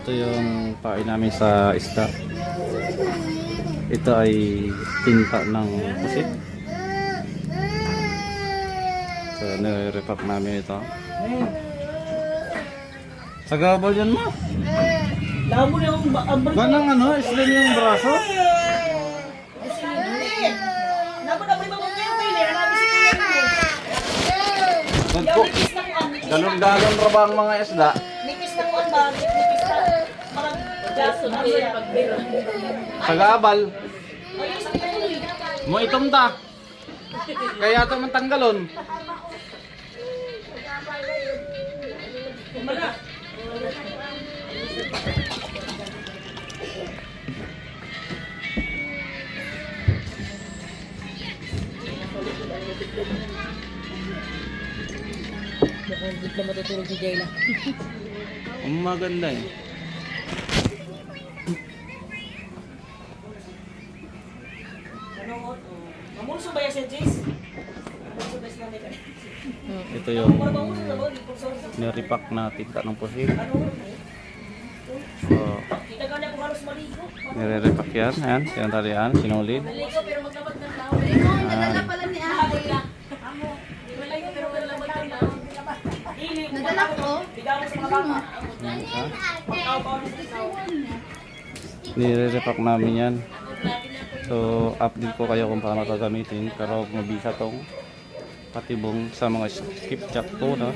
Ito yung pain namin sa isda. Ito ay tinta ng pusit. So, nire-repack namin ito. Sagabal yan mo. Labo na yung Ganang ano, slim yung braso. Labo na ba yung pili? Hanapin si Kuya mo. Galon-galon ra ba ang mga isda? Nipis na kuwan ba? Nipis na. Parang jaso na siya. Sagabal. Ayun, sa tuloy. Mo itom ta. Kaya ito man tanggalon. Kumana. Mukhang di na matutulog si Jayla. Ang maganda eh. Mamulso ba yan siya, Jace? Mamulso ba siya namin? Ito yung nirepack na tinta ng pusit. So, Kita ka na kung halos maligo. nire-repack yan. Ayan, sinatalian, sinulid. Maligo pero maglabad ng tao. Ayan. Maligo pero maglabad ng tao. Nadala ko. Bigyan mo sa mga bata. Nire-repack namin yan. So, update ko kayo kung paano ito gamitin. Pero mabisa tong patibong sa mga skip jack to, no?